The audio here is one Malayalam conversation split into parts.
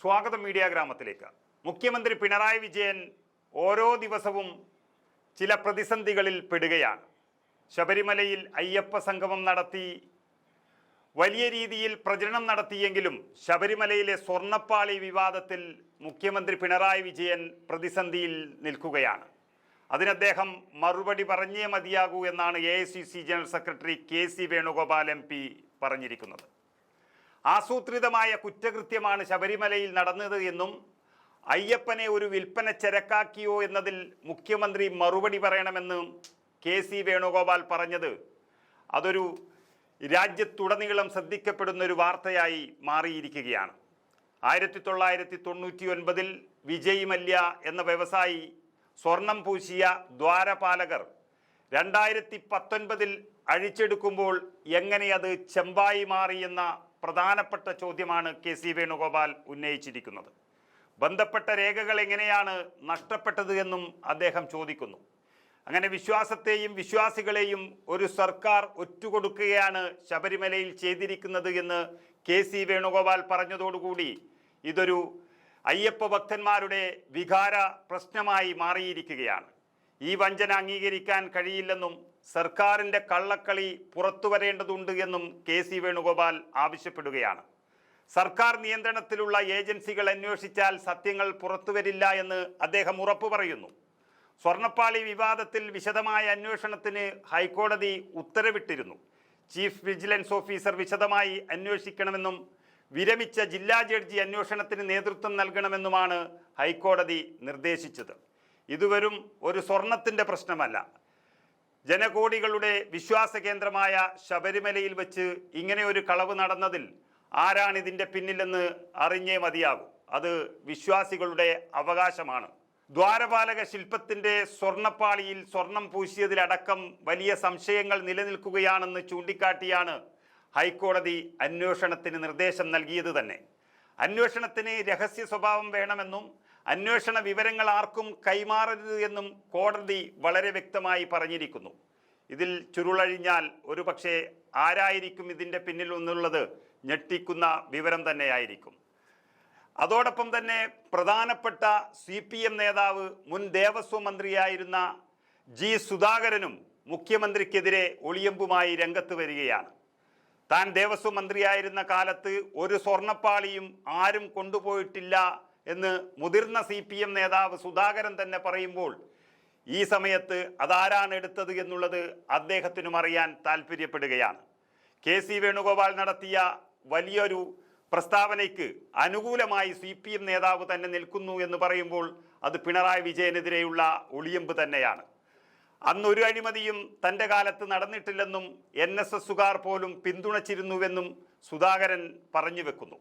സ്വാഗതം മീഡിയ ഗ്രാമത്തിലേക്ക്. മുഖ്യമന്ത്രി പിണറായി വിജയൻ ഓരോ ദിവസവും ചില പ്രതിസന്ധികളിൽ പെടുകയാണ്. ശബരിമലയിൽ അയ്യപ്പ സംഗമം നടത്തി വലിയ രീതിയിൽ പ്രചരണം നടത്തിയെങ്കിലും ശബരിമലയിലെ സ്വർണ്ണപ്പാളി വിവാദത്തിൽ മുഖ്യമന്ത്രി പിണറായി വിജയൻ പ്രതിസന്ധിയിൽ നിൽക്കുകയാണ്. അതിന് അദ്ദേഹം മറുപടി പറഞ്ഞേ മതിയാകൂ എന്നാണ് AICC general secretary KC Venugopal MP പറഞ്ഞിരിക്കുന്നത്. ആസൂത്രിതമായ കുറ്റകൃത്യമാണ് ശബരിമലയിൽ നടന്നത് എന്നും അയ്യപ്പനെ ഒരു വിൽപ്പന ചരക്കാക്കിയോ എന്നതിൽ മുഖ്യമന്ത്രി മറുപടി പറയണമെന്നും KC വേണുഗോപാൽ പറഞ്ഞത് അതൊരു രാജ്യത്തുടനീളം ശ്രദ്ധിക്കപ്പെടുന്ന ഒരു വാർത്തയായി മാറിയിരിക്കുകയാണ്. 1999 വിജയ് മല്യ എന്ന വ്യവസായി സ്വർണം പൂശിയ ദ്വാരപാലകർ 2019 അഴിച്ചെടുക്കുമ്പോൾ എങ്ങനെ അത് ചെമ്പായി മാറിയെന്ന പ്രധാനപ്പെട്ട ചോദ്യമാണ് KC വേണുഗോപാൽ ഉന്നയിച്ചിരിക്കുന്നത്. ബന്ധപ്പെട്ട രേഖകൾ എങ്ങനെയാണ് നഷ്ടപ്പെട്ടത് എന്നും അദ്ദേഹം ചോദിക്കുന്നു. അങ്ങനെ വിശ്വാസത്തെയും വിശ്വാസികളെയും ഒരു സർക്കാർ ഒറ്റുകൊടുക്കുകയാണ് ശബരിമലയിൽ ചെയ്തിരിക്കുന്നത് എന്ന് KC വേണുഗോപാൽ പറഞ്ഞതോടുകൂടി ഇതൊരു അയ്യപ്പ ഭക്തന്മാരുടെ വികാര പ്രശ്നമായി മാറിയിരിക്കുകയാണ്. ഈ വഞ്ചന അംഗീകരിക്കാൻ കഴിയില്ലെന്നും സർക്കാരിൻ്റെ കള്ളക്കളി പുറത്തു വരേണ്ടതുണ്ട് എന്നും KC വേണുഗോപാൽ ആവശ്യപ്പെടുകയാണ്. സർക്കാർ നിയന്ത്രണത്തിലുള്ള ഏജൻസികൾ അന്വേഷിച്ചാൽ സത്യങ്ങൾ പുറത്തുവരില്ല എന്ന് അദ്ദേഹം ഉറപ്പു പറയുന്നു. സ്വർണ്ണപ്പാളി വിവാദത്തിൽ വിശദമായ അന്വേഷണത്തിന് ഹൈക്കോടതി ഉത്തരവിട്ടിരുന്നു. ചീഫ് വിജിലൻസ് ഓഫീസർ വിശദമായി അന്വേഷിക്കണമെന്നും വിരമിച്ച ജില്ലാ ജഡ്ജി അന്വേഷണത്തിന് നേതൃത്വം നൽകണമെന്നുമാണ് ഹൈക്കോടതി നിർദ്ദേശിച്ചത്. ഇതുവരും ഒരു സ്വർണത്തിൻ്റെ പ്രശ്നമല്ല. ജനകോടികളുടെ വിശ്വാസ കേന്ദ്രമായ ശബരിമലയിൽ വെച്ച് ഇങ്ങനെ ഒരു കളവ് നടന്നതിൽ ആരാണിതിൻ്റെ പിന്നിലെന്ന് അറിഞ്ഞേ മതിയാകും. അത് വിശ്വാസികളുടെ അവകാശമാണ്. ദ്വാരപാലക ശില്പത്തിൻ്റെ സ്വർണ്ണപ്പാളിയിൽ സ്വർണം പൂശിയതിലടക്കം വലിയ സംശയങ്ങൾ നിലനിൽക്കുകയാണെന്ന് ചൂണ്ടിക്കാട്ടിയാണ് ഹൈക്കോടതി അന്വേഷണത്തിന് നിർദ്ദേശം നൽകിയത് തന്നെ. അന്വേഷണത്തിന് രഹസ്യ സ്വഭാവം വേണമെന്നും അന്വേഷണ വിവരങ്ങൾ ആർക്കും കൈമാറരുത് എന്നും കോടതി വളരെ വ്യക്തമായി പറഞ്ഞിരിക്കുന്നു. ഇതിൽ ചുരുളഴിഞ്ഞാൽ ഒരു പക്ഷേ ആരായിരിക്കും ഇതിൻ്റെ പിന്നിൽ എന്നുള്ളത് ഞെട്ടിക്കുന്ന വിവരം തന്നെയായിരിക്കും. അതോടൊപ്പം തന്നെ പ്രധാനപ്പെട്ട CPM നേതാവ് മുൻ ദേവസ്വം മന്ത്രിയായിരുന്ന G സുധാകരനും മുഖ്യമന്ത്രിക്കെതിരെ ഒളിയമ്പുമായി രംഗത്ത് വരികയാണ്. താൻ ദേവസ്വം മന്ത്രിയായിരുന്ന കാലത്ത് ഒരു സ്വർണ്ണപ്പാളിയും ആരും കൊണ്ടുപോയിട്ടില്ല എന്ന് മുതിർന്ന CPM നേതാവ് സുധാകരൻ തന്നെ പറയുമ്പോൾ ഈ സമയത്ത് അതാരാണ് എടുത്തത് എന്നുള്ളത് അദ്ദേഹത്തിനും അറിയാൻ താല്പര്യപ്പെടുകയാണ്. KC വേണുഗോപാൽ നടത്തിയ വലിയൊരു പ്രസ്താവനയ്ക്ക് അനുകൂലമായി CPM നേതാവ് തന്നെ നിൽക്കുന്നു എന്ന് പറയുമ്പോൾ അത് പിണറായി വിജയനെതിരെയുള്ള ഒളിയമ്പ് തന്നെയാണ്. അന്നൊരു അഴിമതിയും തൻ്റെ കാലത്ത് നടന്നിട്ടില്ലെന്നും NSSകാർ പോലും പിന്തുണച്ചിരുന്നുവെന്നും സുധാകരൻ പറഞ്ഞു വെക്കുന്നു.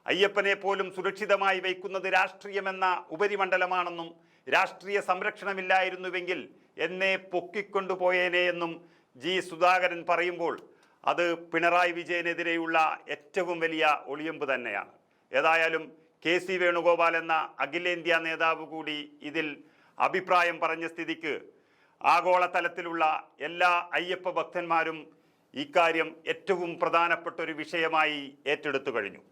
അയ്യപ്പനെ പോലും സുരക്ഷിതമായി വയ്ക്കുന്നത് രാഷ്ട്രീയമെന്ന ഉപരിമണ്ഡലമാണെന്നും രാഷ്ട്രീയ സംരക്ഷണമില്ലായിരുന്നുവെങ്കിൽ എന്നെ പൊക്കിക്കൊണ്ടുപോയേനെ എന്നും G സുധാകരൻ പറയുമ്പോൾ അത് പിണറായി വിജയനെതിരെയുള്ള ഏറ്റവും വലിയ ഒളിയമ്പ് തന്നെയാണ്. ഏതായാലും KC വേണുഗോപാൽ എന്ന അഖിലേന്ത്യാ നേതാവ് കൂടി ഇതിൽ അഭിപ്രായം പറഞ്ഞ സ്ഥിതിക്ക് ആഗോളതലത്തിലുള്ള എല്ലാ അയ്യപ്പ ഭക്തന്മാരും ഇക്കാര്യം ഏറ്റവും പ്രധാനപ്പെട്ട ഒരു വിഷയമായി ഏറ്റെടുത്തു കഴിഞ്ഞു.